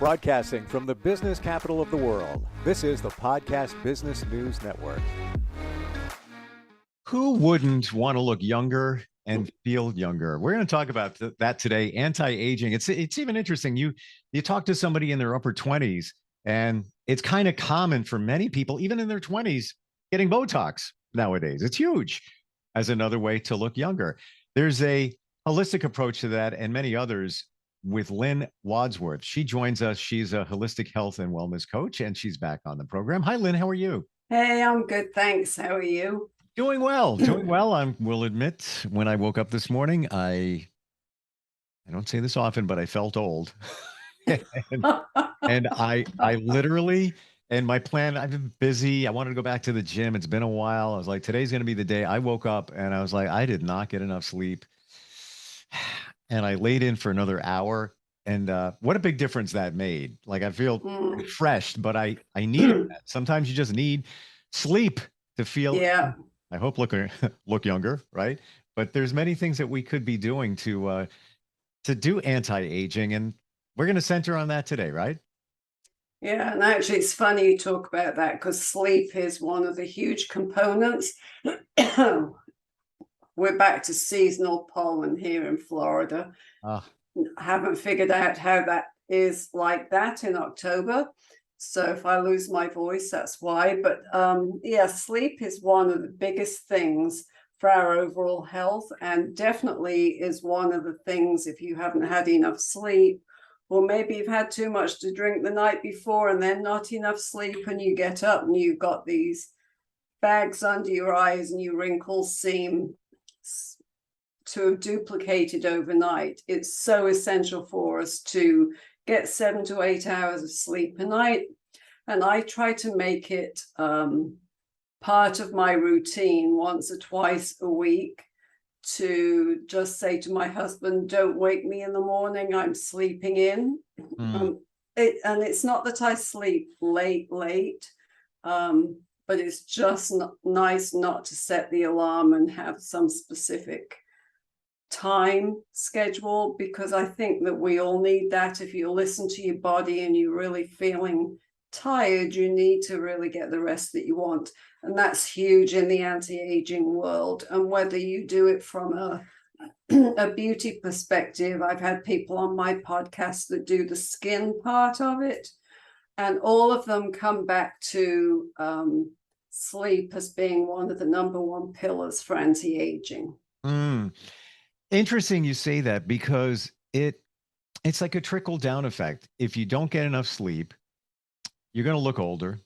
Broadcasting from the business capital of the world, this is the Podcast Business News Network. Who wouldn't want to look younger and feel younger? We're going to talk about that today, anti-aging. It's even interesting. You talk to somebody in their upper 20s, and it's kind of common for many people, even in their 20s, getting Botox nowadays. It's huge as another way to look younger. There's a holistic approach to that and many others with Lynne Wadsworth. She joins us. She's a holistic health and wellness coach, and she's back on the program. Hi, Lynne. How are you? Hey, I'm good. Thanks. How are you? Doing well. Doing well. I will admit, when I woke up this morning, I don't say this often, but I felt old. and I literally, and my plan, I've been busy. I wanted to go back to the gym. It's been a while. I was like, today's going to be the day. I woke up and I was like, I did not get enough sleep. And I laid in for another hour. And what a big difference that made. Like, I feel refreshed, but I needed that. Sometimes you just need sleep to feel, I hope look younger, right? But there's many things that we could be doing to do anti-aging. And we're going to center on that today, right? Yeah, and actually it's funny you talk about that because sleep is one of the huge components. We're back to seasonal pollen here in Florida. I haven't figured out how that is like that in October. So if I lose my voice, that's why. But yeah, sleep is one of the biggest things for our overall health, and definitely is one of the things, if you haven't had enough sleep, or maybe you've had too much to drink the night before and then not enough sleep, and you get up and you've got these bags under your eyes and your wrinkles seem to have duplicated overnight. It's so essential for us to get 7 to 8 hours of sleep a night. And I try to make it part of my routine once or twice a week to just say to my husband, don't wake me in the morning, I'm sleeping in. And it's not that I sleep late, but it's just nice not to set the alarm and have some specific time schedule, because I think that we all need that. If you listen to your body and you're really feeling tired, you need to really get the rest that you want. And that's huge in the anti-aging world. And whether you do it from a beauty perspective, I've had people on my podcast that do the skin part of it, and all of them come back to sleep as being one of the number one pillars for anti-aging. Interesting you say that, because it's like a trickle down effect. If you don't get enough sleep, you're going to look older,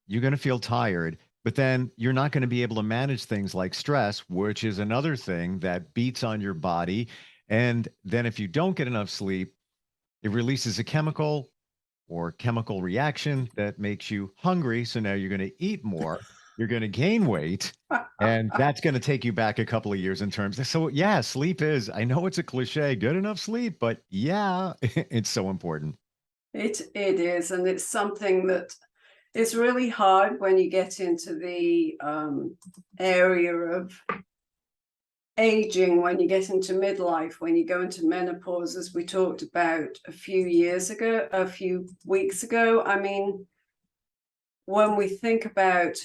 you're going to feel tired, but then you're not going to be able to manage things like stress, which is another thing that beats on your body. And then if you don't get enough sleep, it releases a chemical reaction that makes you hungry. So now you're going to eat more, you're going to gain weight, and that's going to take you back a couple of years in terms of, so yeah, sleep is, I know it's a cliche, good enough sleep, but yeah, it's so important. It is, and it's something that is really hard when you get into the area of aging, when you get into midlife, when you go into menopause, as we talked about a few weeks ago. I mean, when we think about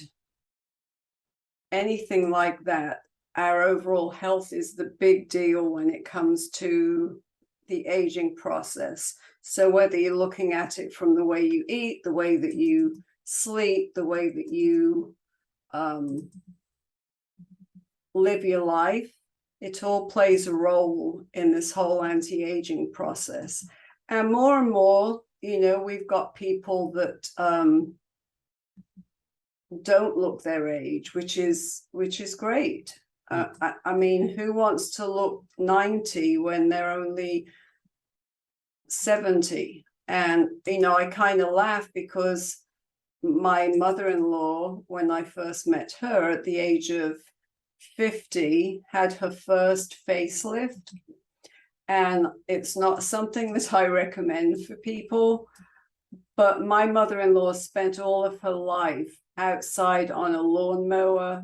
anything like that, our overall health is the big deal when it comes to the aging process. So whether you're looking at it from the way you eat, the way that you sleep, the way that you live your life, it all plays a role in this whole anti-aging process. And more, we've got people that don't look their age, which is great. I mean, who wants to look 90 when they're only 70? And I kind of laugh because my mother-in-law, when I first met her at the age of 50, had her first facelift, and it's not something that I recommend for people, but my mother-in-law spent all of her life outside on a lawnmower.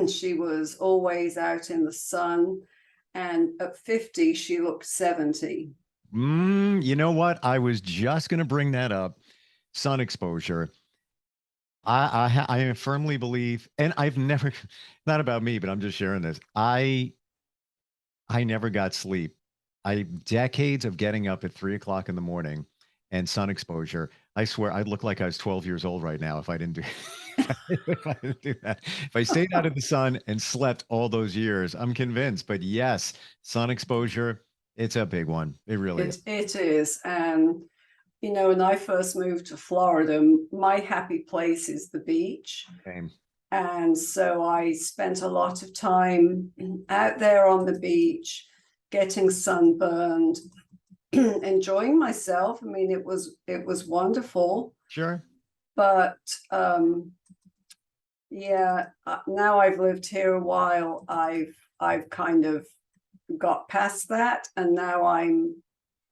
She was always out in the sun, and at 50 she looked 70. You know what? I was just going to bring that up. Sun exposure. I firmly believe, and I've never, not about me, but I'm just sharing this. I never got sleep. I decades of getting up at 3 o'clock in the morning and sun exposure. I swear I'd look like I was 12 years old right now if I didn't do if I didn't do that. If I stayed out of the sun and slept all those years, I'm convinced. But yes, sun exposure, it's a big one. It really is. It is. And, you know, when I first moved to Florida, my happy place is the beach. Same. And so I spent a lot of time out there on the beach, getting sunburned, enjoying myself. I mean, it was wonderful. Sure. But yeah, now I've lived here a while. I've kind of got past that, and now I'm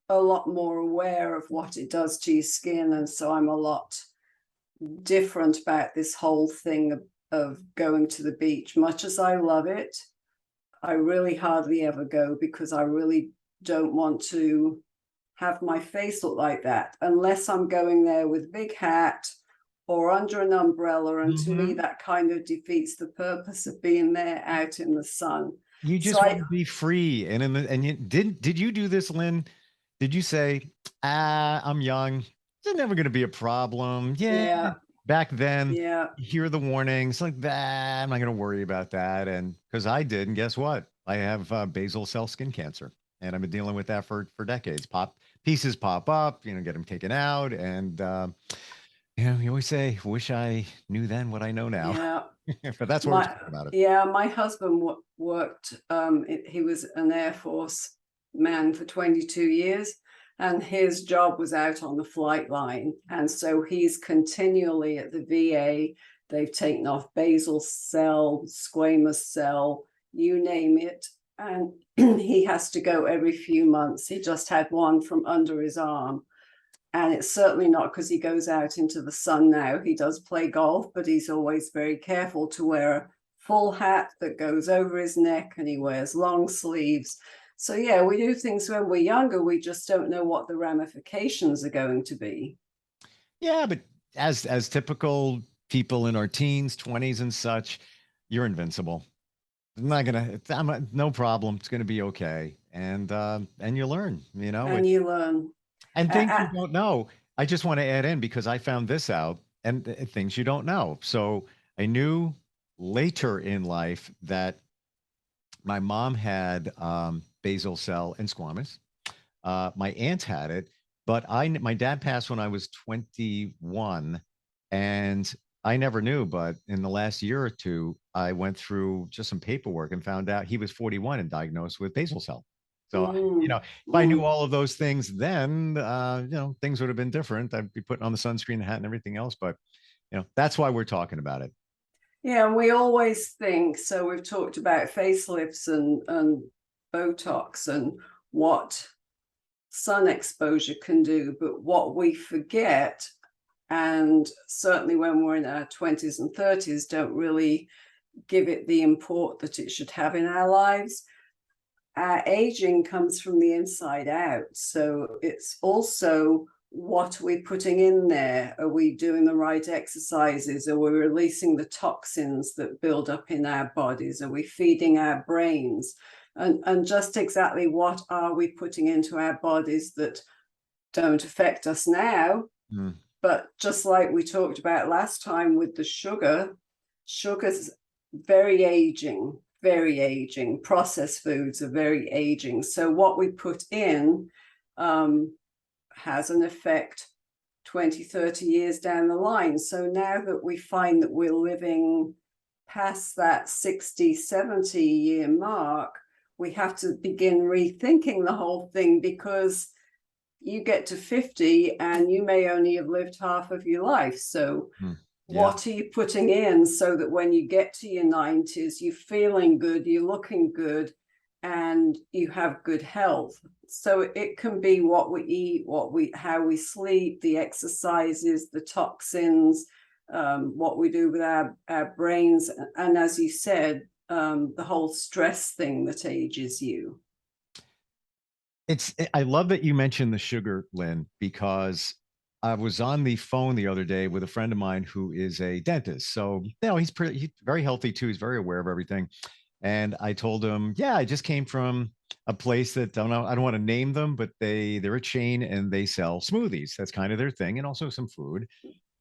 a lot more aware of what it does to your skin, and so I'm a lot different about this whole thing of going to the beach. Much as I love it, I really hardly ever go because I really don't want to have my face look like that unless I'm going there with big hat or under an umbrella. And to me, that kind of defeats the purpose of being there out in the sun. You just want to be free. And you did you do this, Lynn? Did you say, I'm young, it's never going to be a problem? Yeah. Back then, yeah, hear the warnings like that. I'm not going to worry about that. And because I did, and guess what? I have basal cell skin cancer, and I've been dealing with that for decades. Pieces pop up, get them taken out, and you always say, "Wish I knew then what I know now." Yeah. But that's what we're talking about. Yeah, my husband worked. He was an Air Force man for 22 years. And his job was out on the flight line. And so he's continually at the VA. They've taken off basal cell, squamous cell, you name it. And he has to go every few months. He just had one from under his arm. And it's certainly not because he goes out into the sun now. He does play golf, but he's always very careful to wear a full hat that goes over his neck, and he wears long sleeves. So yeah, we do things when we're younger. We just don't know what the ramifications are going to be. Yeah, but as typical people in our teens, 20s, and such, you're invincible. I'm not gonna. No problem. It's gonna be okay. And you learn. And you learn. And things you don't know. I just want to add in because I found this out, and things you don't know. So I knew later in life that my mom had basal cell and squamous. My aunt had it, but my dad passed when I was 21, and I never knew. But in the last year or two, I went through just some paperwork and found out he was 41 and diagnosed with basal cell. So, if I knew all of those things then, things would have been different. I'd be putting on the sunscreen hat and everything else. But, that's why we're talking about it. Yeah, and we always think, so we've talked about facelifts and Botox and what sun exposure can do, but what we forget, and certainly when we're in our 20s and 30s, don't really give it the import that it should have in our lives. Our aging comes from the inside out. So it's also, what are we putting in there? Are we doing the right exercises? Are we releasing the toxins that build up in our bodies? Are we feeding our brains? And just exactly what are we putting into our bodies that don't affect us now? But just like we talked about last time with the sugar's very aging. Processed foods are very aging. So what we put in has an effect 20, 30 years down the line. So now that we find that we're living past that 60, 70-year mark, we have to begin rethinking the whole thing, because you get to 50 and you may only have lived half of your life. So what are you putting in so that when you get to your 90s, you're feeling good, you're looking good, and you have good health? So it can be what we eat, how we sleep, the exercises, the toxins, what we do with our brains, and as you said, the whole stress thing that ages you. I love that you mentioned the sugar, Lynn, because I was on the phone the other day with a friend of mine who is a dentist. So, he's very healthy too. He's very aware of everything. And I told him, yeah, I just came from a place that I don't want to name them, but they're a chain and they sell smoothies. That's kind of their thing, and also some food.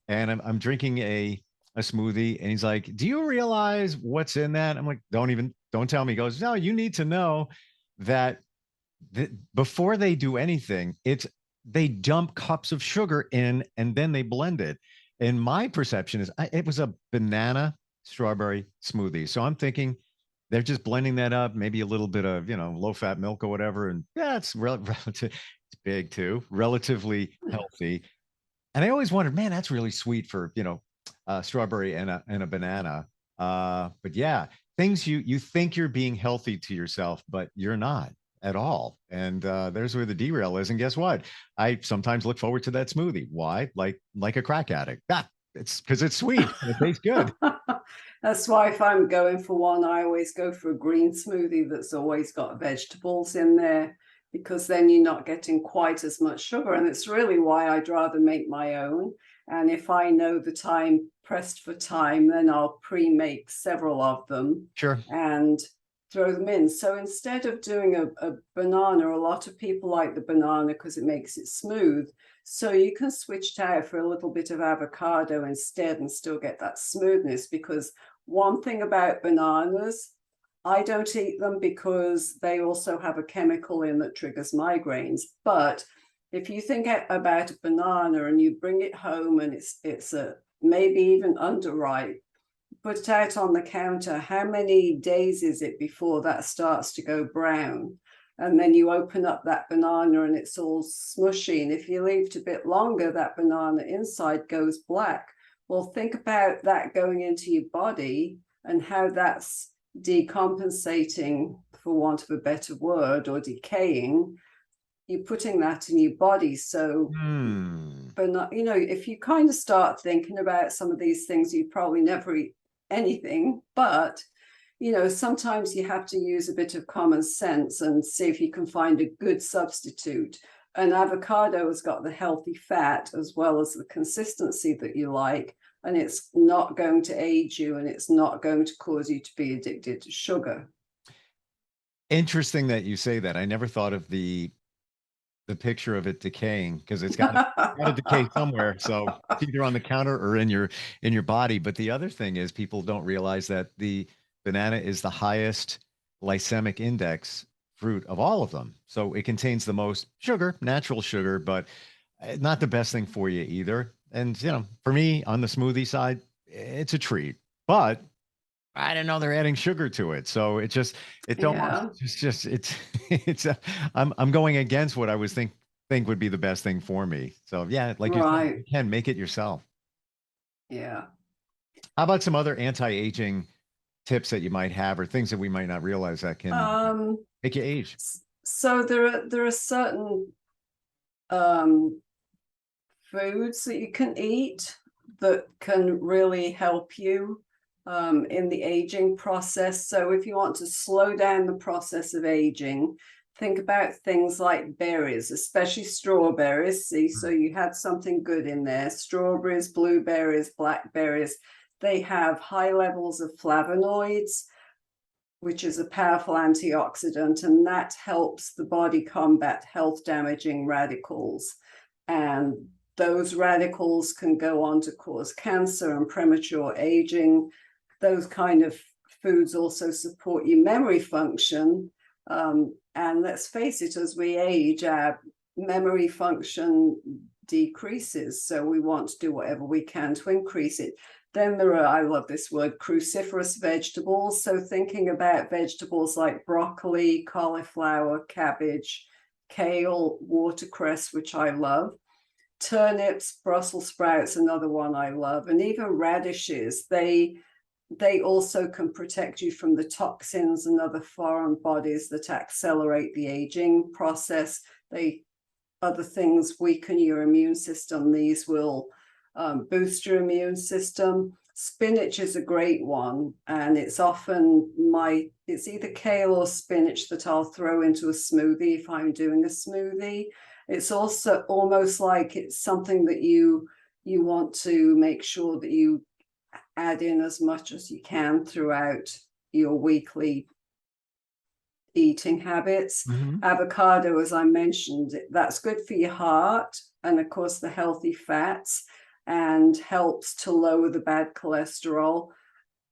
And I'm drinking a smoothie, and he's like, "Do you realize what's in that?" I'm like, don't tell me." He goes, "No, you need to know that before they do anything, they dump cups of sugar in and then they blend it." And my perception is it was a banana strawberry smoothie. So I'm thinking they're just blending that up, maybe a little bit of, low fat milk or whatever. And yeah, it's relative, it's big too, relatively healthy. And I always wondered, man, that's really sweet for, strawberry and a banana. But yeah, things you think you're being healthy to yourself, but you're not at all. And there's where the derail is. And guess what? I sometimes look forward to that smoothie. Why? Like a crack addict. It's because it's sweet and it tastes good. That's why if I'm going for one, I always go for a green smoothie that's always got vegetables in there, because then you're not getting quite as much sugar. And it's really why I'd rather make my own. And if I know that I'm pressed for time, then I'll pre-make several of them. Sure. And throw them in. So instead of doing a banana, a lot of people like the banana because it makes it smooth. So you can switch it out for a little bit of avocado instead and still get that smoothness. Because one thing about bananas, I don't eat them because they also have a chemical in that triggers migraines. But if you think about a banana and you bring it home and it's a maybe even underripe, put it out on the counter, how many days is it before that starts to go brown? And then you open up that banana and it's all smushy. And if you leave it a bit longer, that banana inside goes black. Well, think about that going into your body and how that's decompensating, for want of a better word, or decaying. You're putting that in your body. So, but not, if you kind of start thinking about some of these things, you probably never eat anything. But sometimes you have to use a bit of common sense and see if you can find a good substitute. An avocado has got the healthy fat as well as the consistency that you like, and it's not going to age you, and it's not going to cause you to be addicted to sugar. Interesting that you say that. I never thought of the picture of it decaying, because it's got to decay somewhere. So it's either on the counter or in your body. But the other thing is, people don't realize that the banana is the highest glycemic index fruit of all of them. So it contains the most sugar, natural sugar, but not the best thing for you either. And for me, on the smoothie side, it's a treat. But I didn't know they're adding sugar to it. So I'm going against what I was think would be the best thing for me. So yeah, like you said, you can make it yourself. Yeah. How about some other anti-aging tips that you might have, or things that we might not realize that can make you age? So there are certain foods that you can eat that can really help you in the aging process. So if you want to slow down the process of aging, think about things like berries, especially strawberries. See, so you had something good in there. Strawberries, blueberries, blackberries, they have high levels of flavonoids, which is a powerful antioxidant, and that helps the body combat health damaging radicals. And those radicals can go on to cause cancer and premature aging. Those kind of foods also support your memory function. And let's face it, as we age, our memory function decreases. So we want to do whatever we can to increase it. Then there are, I love this word, cruciferous vegetables. So thinking about vegetables like broccoli, cauliflower, cabbage, kale, watercress, which I love, turnips, Brussels sprouts, another one I love, and even radishes. They also can protect you from the toxins and other foreign bodies that accelerate the aging process. Other things weaken your immune system. These will boost your immune system. spinach is a great one, and it's often it's either kale or spinach that I'll throw into a smoothie if I'm doing a smoothie. It's also almost like it's something that you want to make sure that you add in as much as you can throughout your weekly eating habits. Avocado, as I mentioned, that's good for your heart and of course the healthy fats, and helps to lower the bad cholesterol,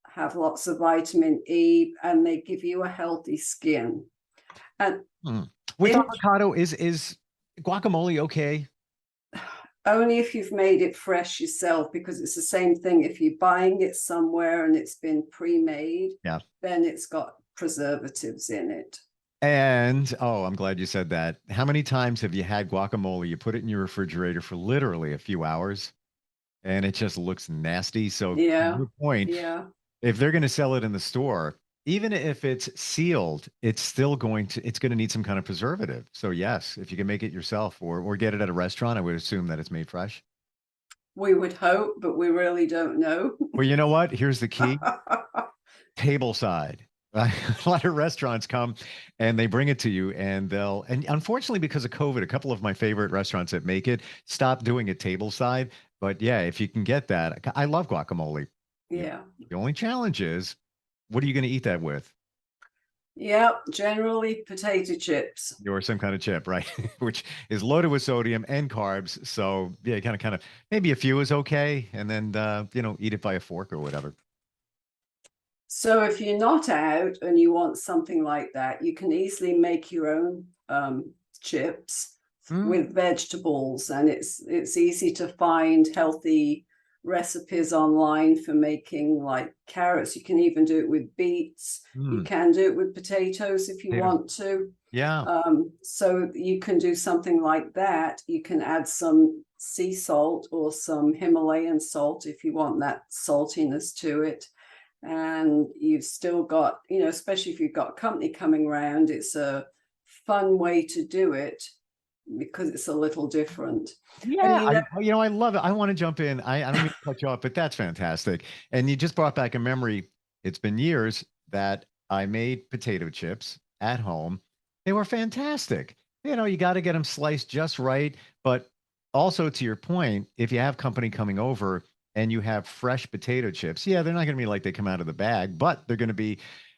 have lots of vitamin E, and they give you a healthy skin. And with avocado, is guacamole okay? Only if you've made it fresh yourself, because it's the same thing. If you're buying it somewhere and it's been pre-made, then it's got preservatives in it. And I'm glad you said that. How many times have you had guacamole? You put it in your refrigerator for literally a few hours and it just looks nasty. So to your point, if they're going to sell it in the store, even if it's sealed, it's going to need some kind of preservative. So yes, if you can make it yourself or get it at a restaurant, I would assume that it's made fresh. We would hope, but we really don't know. Well, you know what? Here's the key. Table side. A lot of restaurants come and they bring it to you, and unfortunately, because of COVID, a couple of my favorite restaurants that make it stop doing it table side. But yeah, if you can get that, I love guacamole. Yeah. The only challenge is, what are you going to eat that with? Yeah, generally potato chips. Or some kind of chip, right? Which is loaded with sodium and carbs. So yeah, kind of, maybe a few is okay. And then, eat it by a fork or whatever. So if you're not out and you want something like that, you can easily make your own chips with vegetables, and it's easy to find healthy recipes online for making, like carrots. You can even do it with beets. You can do it with potatoes if you want to. Yeah. So you can do something like that. You can add some sea salt or some Himalayan salt if you want that saltiness to it. And you've still got, especially if you've got company coming around, it's a fun way to do it because it's a little different. Yeah, I love it. I want to jump in. I don't mean to cut you off, but that's fantastic. And you just brought back a memory. It's been years that I made potato chips at home. They were fantastic. You got to get them sliced just right. But also, to your point, if you have company coming over and you have fresh potato chips, they're not going to be like they come out of the bag, but they're going to be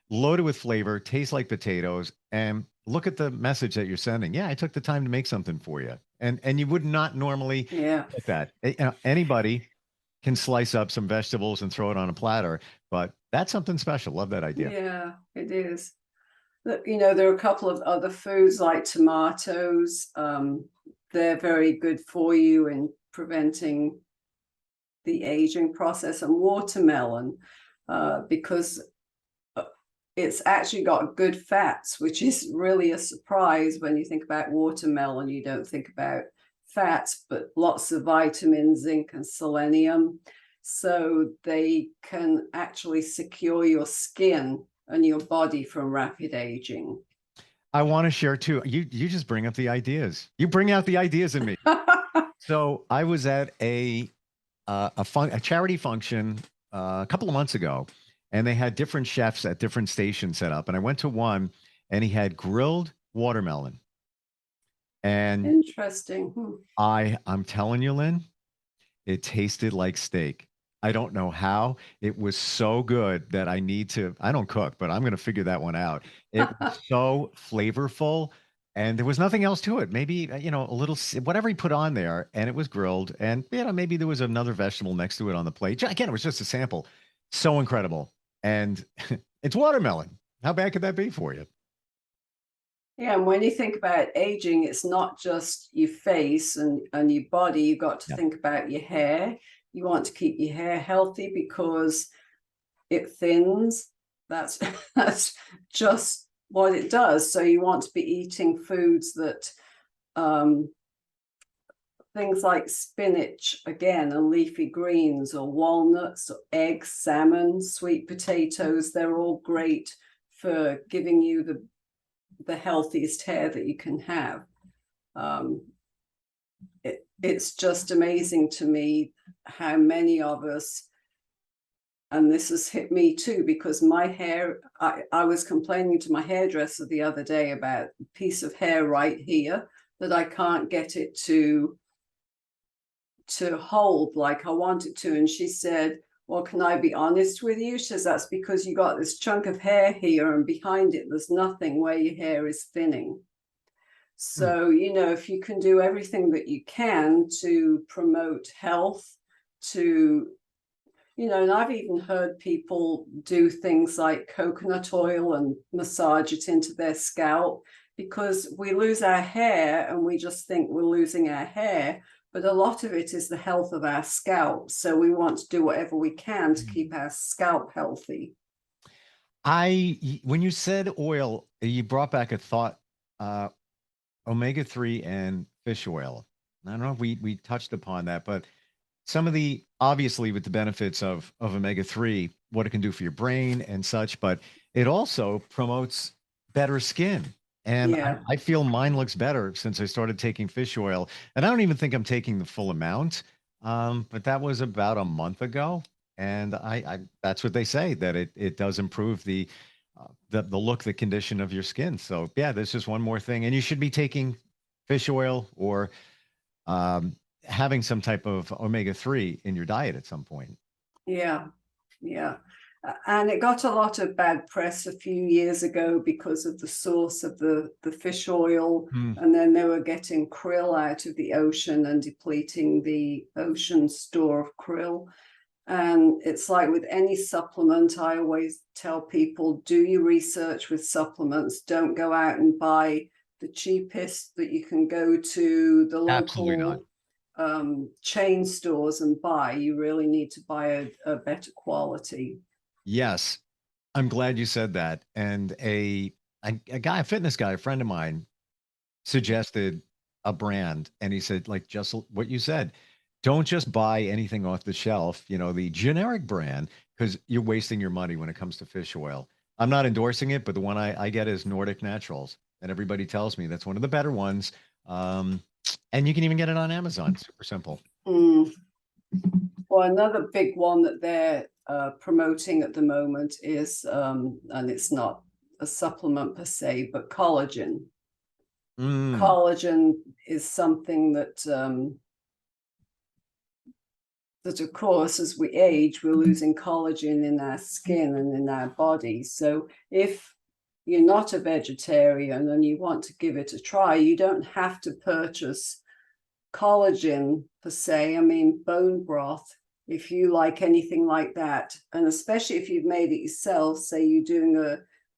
loaded with flavor, taste like potatoes, and look at the message that you're sending. Yeah, I took the time to make something for you. And you would not normally get that. Anybody can slice up some vegetables and throw it on a platter, but that's something special. Love that idea. Yeah, it is. There are a couple of other foods like tomatoes. They're very good for you in preventing the aging process, and watermelon, because it's actually got good fats, which is really a surprise. When you think about watermelon, you don't think about fats, but lots of vitamins, zinc and selenium. So they can actually secure your skin and your body from rapid aging. I want to share too. You just bring up the ideas. You bring out the ideas in me. So I was at a charity function a couple of months ago, and they had different chefs at different stations set up. And I went to one, and he had grilled watermelon. And interesting. I'm telling you, Lynn, it tasted like steak. I don't know how. It was so good that I don't cook, but I'm going to figure that one out. It was so flavorful. And there was nothing else to it. Maybe, a little, whatever he put on there, and it was grilled. And, maybe there was another vegetable next to it on the plate. Again, it was just a sample. So incredible. And it's watermelon. How bad could that be for you? Yeah, and when you think about aging, it's not just your face and your body. You've got to think about your hair. You want to keep your hair healthy because it thins. That's just what it does. So you want to be eating foods that things like spinach, again, and leafy greens, or walnuts, or eggs, salmon, sweet potatoes. They're all great for giving you the healthiest hair that you can have. It's just amazing to me how many of us and this has hit me too, because my hair, I was complaining to my hairdresser the other day about a piece of hair right here that I can't get it to hold like I want it to. And she said, well, can I be honest with you? She says, that's because you got this chunk of hair here and behind it, there's nothing where your hair is thinning. So, you know, if you can do everything that you can to promote health, to, you know, and I've even heard people do things like coconut oil and massage it into their scalp, because we lose our hair and we just think we're losing our hair. But a lot of it is the health of our scalp. So we want to do whatever we can to keep our scalp healthy. When you said oil, you brought back a thought, omega-3 and fish oil. I don't know if we touched upon that, but some of the, obviously with the benefits of omega-3, what it can do for your brain and such, but it also promotes better skin. And Yeah. I feel mine looks better since I started taking fish oil. And I don't even think I'm taking the full amount. But that was about a month ago. And I that's what they say, that it does improve the look, the condition of your skin. So yeah, there's just one more thing. And you should be taking fish oil or having some type of omega-3 in your diet at some point. Yeah. Yeah. And it got a lot of bad press a few years ago because of the source of the fish oil. And then they were getting krill out of the ocean and depleting the ocean store of krill. And it's like with any supplement, I always tell people, do your research with supplements. Don't go out and buy the cheapest that you can go to the local chain stores and buy. You really need to buy a better quality. Yes, I'm glad you said that. And a guy, a fitness guy, a friend of mine, suggested a brand, and he said, like, just what you said, don't just buy anything off the shelf, you know, the generic brand, because you're wasting your money when it comes to fish oil. I'm not endorsing it, but the one I get is Nordic Naturals, and everybody tells me that's one of the better ones. And you can even get it on Amazon. Super simple. Well, another big one that they're promoting at the moment is, and it's not a supplement per se, but collagen. Collagen is something that of course, as we age, we're losing collagen in our skin and in our body. So if you're not a vegetarian and you want to give it a try, you don't have to purchase collagen per se. I mean, bone broth, if you like anything like that, and especially if you've made it yourself, say you're doing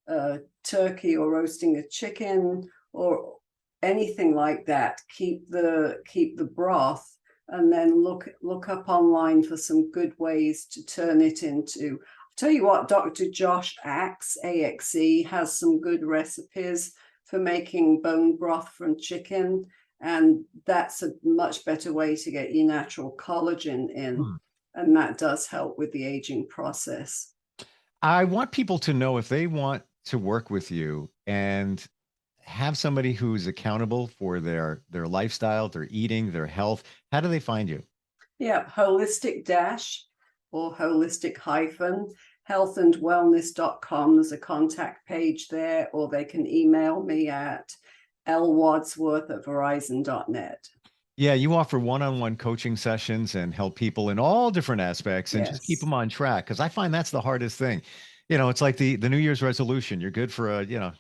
a turkey or roasting a chicken or anything like that, keep the broth, and then look up online for some good ways to turn it into. I'll tell you what, Dr. Josh Axe, AXE, has some good recipes for making bone broth from chicken. And that's a much better way to get your natural collagen in. And that does help with the aging process. I want people to know, if they want to work with you and have somebody who's accountable for their lifestyle, their eating, their health, how do they find you? Yeah, holistic dash or holistic hyphen healthandwellness.com. There's a contact page there, or they can email me at lwadsworth@verizon.net. Yeah, you offer one-on-one coaching sessions and help people in all different aspects, and just keep them on track, because I find that's the hardest thing. You know, it's like the New Year's resolution. You're good for a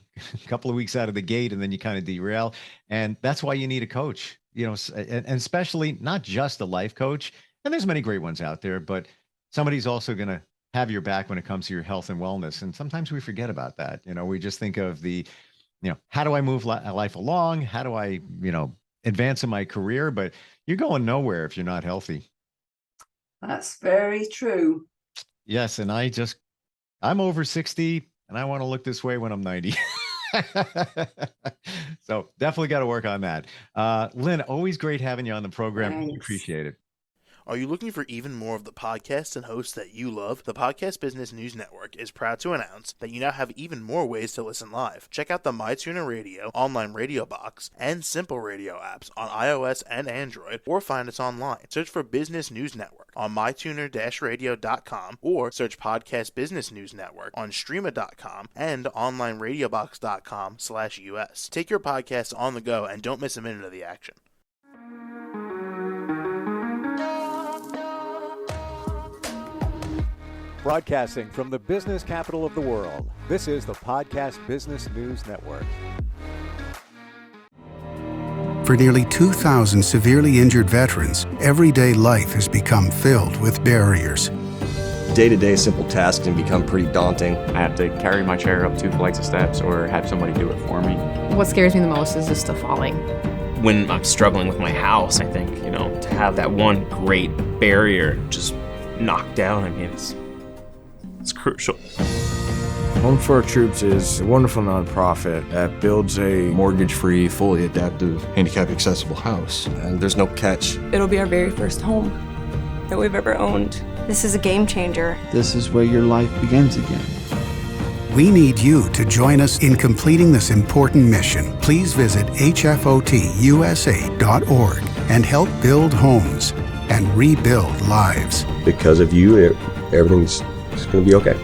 couple of weeks out of the gate, and then you kind of derail. And that's why you need a coach, you know, and especially not just a life coach. And there's many great ones out there, but somebody's also going to have your back when it comes to your health and wellness. And sometimes we forget about that. You know, we just think of how do I move life along? How do I, advance in my career? But you're going nowhere if you're not healthy. That's very true. Yes. And I'm over 60 and I want to look this way when I'm 90. So definitely got to work on that. Lynne, always great having you on the program. Thanks. Appreciate it. Are you looking for even more of the podcasts and hosts that you love? The Podcast Business News Network is proud to announce that you now have even more ways to listen live. Check out the MyTuner Radio, online radio box, and Simple Radio apps on iOS and Android, or find us online. Search for Business News Network on mytuner-radio.com, or search Podcast Business News Network on streama.com and onlineradiobox.com/US. Take your podcast on the go and don't miss a minute of the action. Broadcasting from the business capital of the world, this is the Podcast Business News Network. For nearly 2,000 severely injured veterans, everyday life has become filled with barriers. Day-to-day simple tasks can become pretty daunting. I have to carry my chair up 2 flights of steps or have somebody do it for me. What scares me the most is just the falling. When I'm struggling with my house, I think, to have that one great barrier just knocked down, it's crucial. Home for Our Troops is a wonderful nonprofit that builds a mortgage-free, fully adaptive, handicap-accessible house. And there's no catch. It'll be our very first home that we've ever owned. This is a game changer. This is where your life begins again. We need you to join us in completing this important mission. Please visit hfotusa.org and help build homes and rebuild lives. Because of you, everything's going to be okay.